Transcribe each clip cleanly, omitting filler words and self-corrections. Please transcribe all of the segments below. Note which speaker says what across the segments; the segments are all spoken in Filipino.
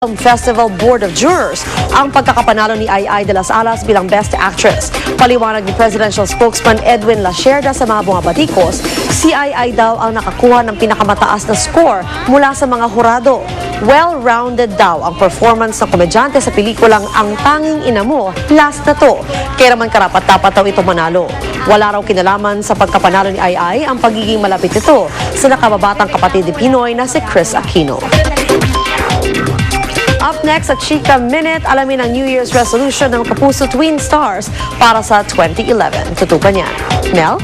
Speaker 1: Film Festival Board of Jurors ang pagkakapanalo ni Ai de las Alas bilang Best Actress. Paliwanag ni Presidential Spokesman Edwin Lasherda sa mga bungabatikos, si Ai daw ang nakakuha ng pinakamataas na score mula sa mga hurado. Well-rounded daw ang performance ng komedyante sa pelikulang Ang Tanging Ina Mo, last na to. Kaya naman karapat-dapat daw ito manalo. Wala raw kinalaman sa pagkapanalo ni Ai ang pagiging malapit nito sa nakababatang kapatid ni Pinoy na si Chris Aquino. Up next sa Chika Minute, alamin ang New Year's resolution ng Kapuso Twin Stars para sa 2011. Tutukan yan. Mel?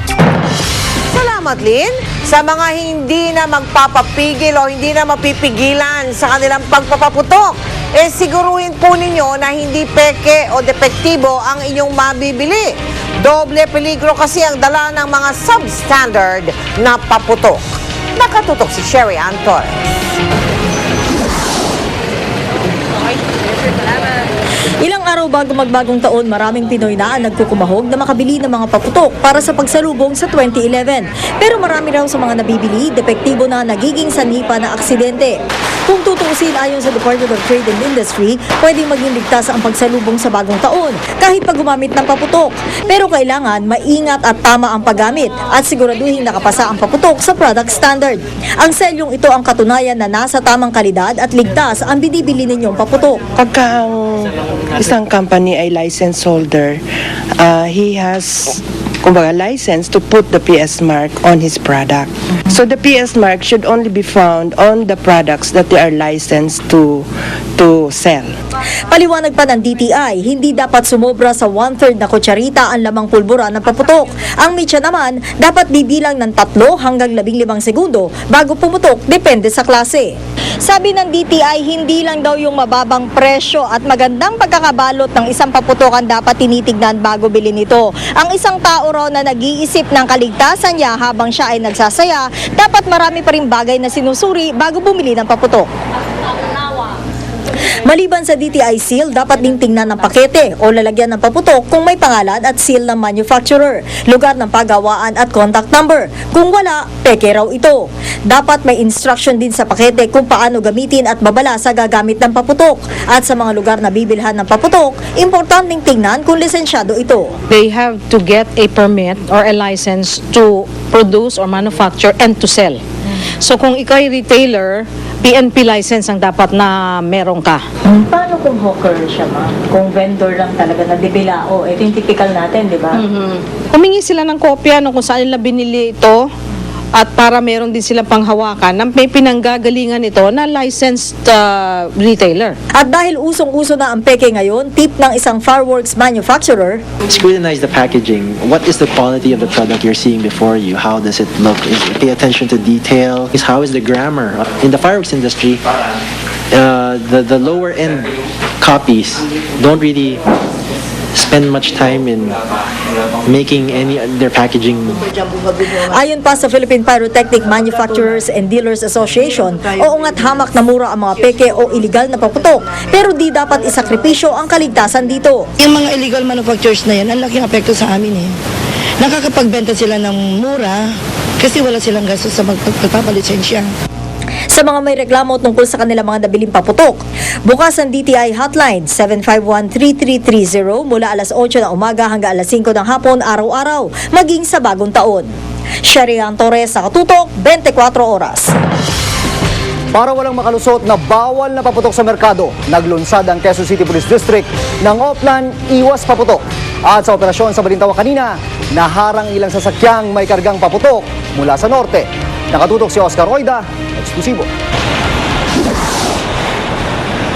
Speaker 2: Salamat, Lynn. Sa mga hindi na magpapapigil o hindi na mapipigilan sa kanilang pagpapaputok, siguruhin po ninyo na hindi peke o depektibo ang inyong mabibili. Doble peligro kasi ang dala ng mga substandard na paputok. Nakatutok si Sherry Ann Torres.
Speaker 3: Ilang araw bago magbagong taon, maraming Pinoy na ang nagkukumahog na makabili ng mga paputok para sa pagsalubong sa 2011. Pero marami raw sa mga nabibili, depektibo na nagiging sanhi pa na aksidente. Kung tutuusin ayon sa Department of Trade and Industry, pwedeng maging ligtas ang pagsalubong sa bagong taon kahit pag gumamit ng paputok. Pero kailangan maingat at tama ang paggamit at siguraduhin nakapasa ang paputok sa product standard. Ang selyong ito ang katunayan na nasa tamang kalidad at ligtas ang binibili ninyong paputok.
Speaker 4: Pagka ang isang company ay license holder, he has kumbaga license to put the PS mark on his product. So the PS mark should only be found on the products that they are licensed to sell.
Speaker 3: Paliwanag pa ng DTI, hindi dapat sumobra sa 1/3 na kutsarita ang lamang pulbura ng paputok. Ang mitya naman, dapat bibilang ng 3 hanggang 15 segundo bago pumutok, depende sa klase. Sabi ng DTI, hindi lang daw yung mababang presyo at magandang pagkakabalot ng isang paputok ang dapat tinitignan bago bilhin ito. Ang isang tao raw na nag-iisip ng kaligtasan niya habang siya ay nagsasaya, dapat marami pa rin bagay na sinusuri bago bumili ng paputok. Maliban sa DTI seal, dapat ding tingnan ng pakete o lalagyan ng paputok kung may pangalan at seal ng manufacturer, lugar ng paggawaan at contact number. Kung wala, peke raw ito. Dapat may instruction din sa pakete kung paano gamitin at babala sa gagamit ng paputok. At sa mga lugar na bibilhan ng paputok, importanteng tingnan kung lisensyado ito.
Speaker 5: They have to get a permit or a license to produce or manufacture and to sell. So kung ikaw ay retailer, PNP license ang dapat na meron ka.
Speaker 3: Paano kung hawker siya, ma'am? Kung vendor lang talaga na dibilao, ito yung typical natin, di ba?
Speaker 5: Humingi sila ng kopya kung saan nila binili ito at para meron din silang panghawakan na may pinanggagalingan ito na licensed retailer.
Speaker 3: At dahil usong-uso na ang peke ngayon, tip ng isang fireworks manufacturer,
Speaker 6: Scrutinize the packaging. What is the quality of the product you're seeing before you? How does it look? Pay attention to detail. How is the grammar? In the fireworks industry, the lower end copies don't really spend much time in making their packaging.
Speaker 3: ayon pa sa Philippine Pyrotechnic Manufacturers and Dealers Association, oo nga't hamak na mura ang mga peke o illegal na paputok, pero di dapat isakripisyo ang kaligtasan dito.
Speaker 7: Yung mga illegal manufacturers na yan, ang laking apekto sa amin eh. Nakakapagbenta sila ng mura kasi wala silang gastos sa magpapalisensya.
Speaker 3: Sa mga may reklamo tungkol sa kanilang mga nabiling paputok, bukas ang DTI hotline 751-3330 mula alas 8 ng umaga hanggang alas 5 ng hapon araw-araw, maging sa bagong taon. Sherry Ann Torres, Nakatutok, 24 oras.
Speaker 8: Para walang makalusot na bawal na paputok sa merkado, naglunsad ang Quezon City Police District ng Oplan Iwas Paputok. At sa operasyon sa Balintawa kanina, naharang ilang sasakyang may kargang paputok mula sa norte. Nakatutok si Oscar Roida, eksklusibo.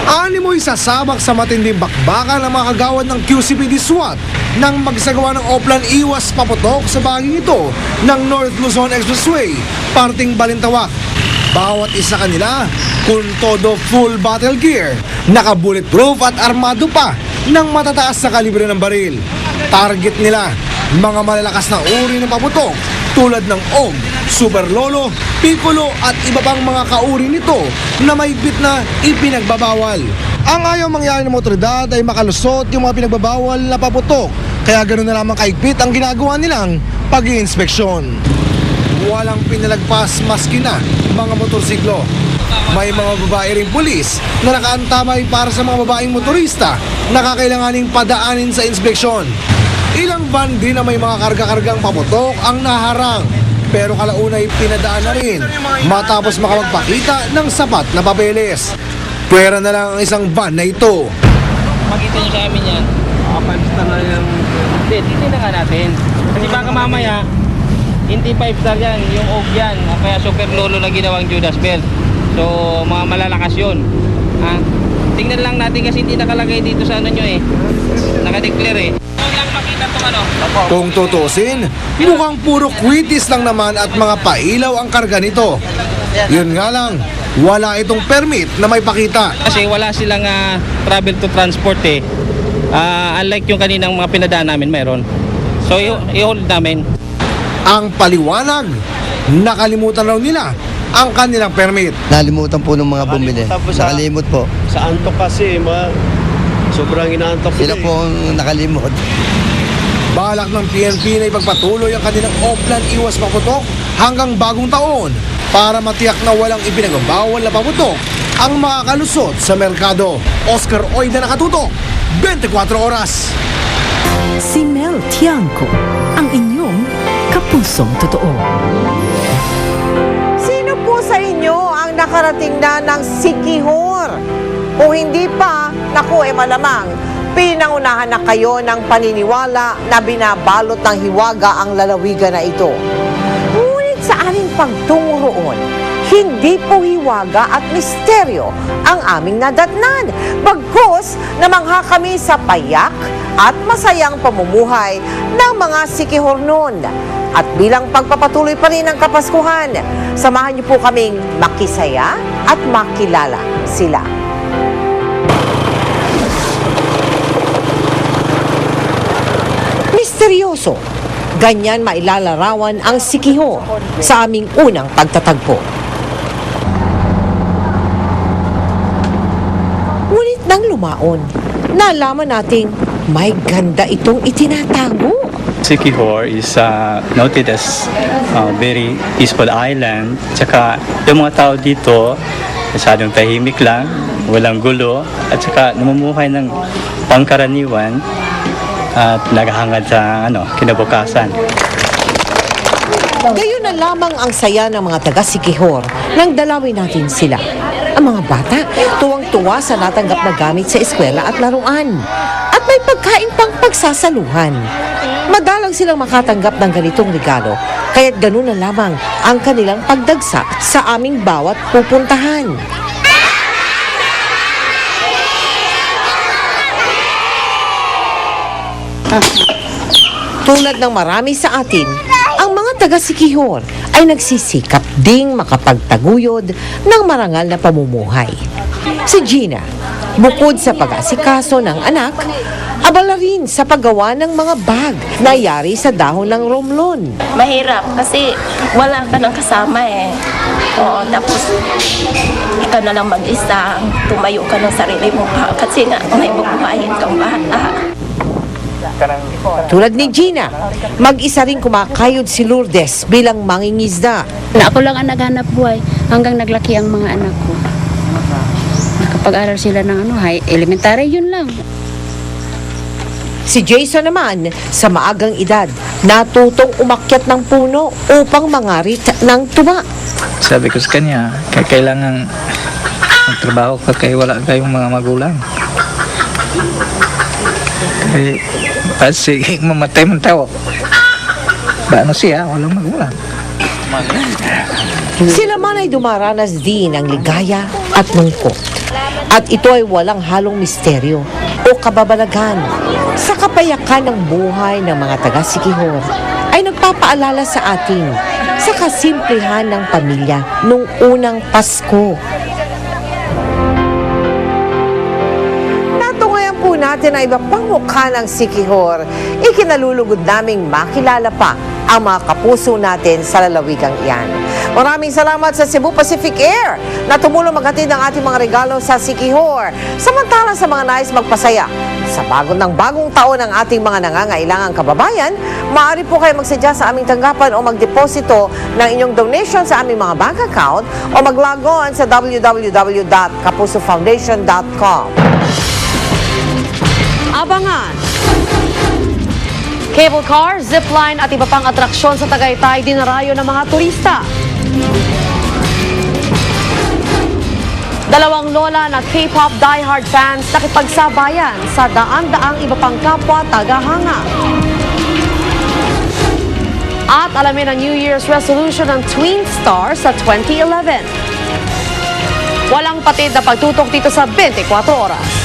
Speaker 9: Animoy sasabak sa matinding bakbakan ng mga kagawad ng QCPD SWAT nang magsagawa ng Oplan Iwas Paputok sa bahaging ito ng North Luzon Expressway, parting Balintawak. Bawat isa kanila, kung todo full battle gear, naka-bulletproof at armado pa ng matataas na kalibre ng baril. Target nila, mga malalakas na uri ng paputok tulad ng OG, Super Lolo, Piccolo at iba pang mga kauri nito na mahigpit na ipinagbabawal. Ang ayaw mangyari ng otoridad ay makalusot yung mga pinagbabawal na paputok, kaya ganoon na lamang kahigpit ang ginagawa nilang pag-iinspeksyon. Walang pinalagpas maski na mga motorsiklo. May mga babae ring pulis na nakaantamay para sa mga babaeng motorista na kakailanganing padaanin sa inspeksyon. Ilang van din na may mga karga-kargang paputok ang naharang, pero kalaunay pinadaan na rin matapos makapagpakita ng sapat na papeles. Pwera na lang ang isang van na ito.
Speaker 10: Makita nyo sa amin yan. 5-star na yan. Hindi, titignan nga natin. Kasi baka mamaya, hindi 5-star yan, yung OG yan. Kaya super lolo na ginawang Judas Belt. So, mga malalakas yun. Ha? Tingnan lang natin kasi hindi nakalagay dito sa ano nyo eh. Nakadeclare eh. Lang makita itong ano.
Speaker 9: Kung tutusin, mukhang puro kwitis lang naman at mga pailaw ang karga nito. Yun nga lang, wala itong permit na may pakita.
Speaker 10: Kasi wala silang travel to transport eh. Unlike yung kaninang mga pinadaan namin, mayroon. So, i-hold namin.
Speaker 9: Ang paliwanag, nakalimutan raw nila ang kanilang permit.
Speaker 11: Nalimutan po ng mga bumili. Nakalimot po.
Speaker 12: Sa antok kasi, sobrang inaantok
Speaker 11: Sila po ang nakalimot.
Speaker 9: Balak ng PNP na ipagpatuloy ang kanilang offline iwas paputok hanggang bagong taon para matiyak na walang ipinagbabawal na paputok ang makakalusot sa merkado. Oscar Oida nakatutok, 24 oras.
Speaker 13: Si Mel Tiangco, ang inyong kapusong totoo.
Speaker 2: Sino po sa inyo ang nakarating na ng Sikihor? Kung hindi pa, naku malamang, pinangunahan na kayo ng paniniwala na binabalot ng hiwaga ang lalawigan na ito. Ngunit sa aming pagtungo roon, hindi po hiwaga at misteryo ang aming nadatnan. Bagkus, namangha kami sa payak at masayang pamumuhay ng mga Sikihor noon. At bilang pagpapatuloy pa rin ng Kapaskuhan, samahan niyo po kaming makisaya at makilala sila. Misteryoso, ganyan mailalarawan ang Sikihor sa aming unang pagtatagpo. Ngunit nang lumaon, nalaman nating may ganda itong itinatago.
Speaker 14: Sikihor is noted as very peaceful island. Tsaka yung mga tao dito, masyadong tahimik lang, walang gulo, at saka namumuhay ng pangkaraniwan at naghahangad sa kinabukasan.
Speaker 2: Gayon na lamang ang saya ng mga taga Sikihor nang dalawin natin sila. Ang mga bata, tuwang-tuwa sa natanggap na gamit sa eskwela at laruan. At may pagkain pang pagsasaluhan. Madalang silang makatanggap ng ganitong regalo, kaya't ganun na lamang ang kanilang pagdagsa sa aming bawat pupuntahan. Tulad ng marami sa atin, ang mga taga-Sikihor ay nagsisikap ding makapagtaguyod ng marangal na pamumuhay. Si Gina, bukod sa pag-asikaso ng anak, abala rin sa paggawa ng mga bag na yari sa dahon ng romlon.
Speaker 15: Mahirap kasi wala ka nang kasama eh. Oo, tapos ikaw na lang mag-isa, tumayo ka ng sarili mo kasi nga may bubuhayin kang bata.
Speaker 2: Tulad ni Gina, mag-isa rin kumakayod si Lourdes bilang mangingisda.
Speaker 16: Ako lang ang naghanap buhay hanggang naglaki ang mga anak ko. Nakapag-aral sila ng high elementary, yun lang.
Speaker 2: Si Jason naman, sa maagang edad, natutong umakyat ng puno upang mangarit ng tuba.
Speaker 14: Sabi ko sa kanya, kailangan magtrabaho ka kaya wala kayong mga magulang. Kasi mamatay man tao. Paano siya? Walang magulang.
Speaker 2: Sila man ay dumaranas din ng ligaya at lungkot. At ito ay walang halong misteryo o kababalagan. Sa kapayakan ng buhay ng mga taga-Sikihor ay nagpapaalala sa atin sa kasimplihan ng pamilya nung unang Pasko. Natungayan po natin ang iba pang mukha ng Sikihor. Ikinalulugod naming makilala pa ang mga kapuso natin sa lalawigang iyan. Maraming salamat sa Cebu Pacific Air na tumulong maghatid ng ating mga regalo sa Siquijor. Samantala sa mga nais magpasaya sa bagong taon ng ating mga nangangailangang kababayan, maaari po kayo magsadya sa aming tanggapan o magdeposito ng inyong donation sa aming mga bank account o mag-log on sa www.kapusofoundation.com.
Speaker 1: Abangan! Cable car, zipline at iba pang atraksyon sa Tagaytay dinarayo ng mga turista. Dalawang lola na K-pop diehard fans nakipagsabayan sa daan-daang iba pang kapwa tagahanga. At alamin ang New Year's resolution ng Twin Stars sa 2011. Walang patid na pagtutok dito sa 24 oras.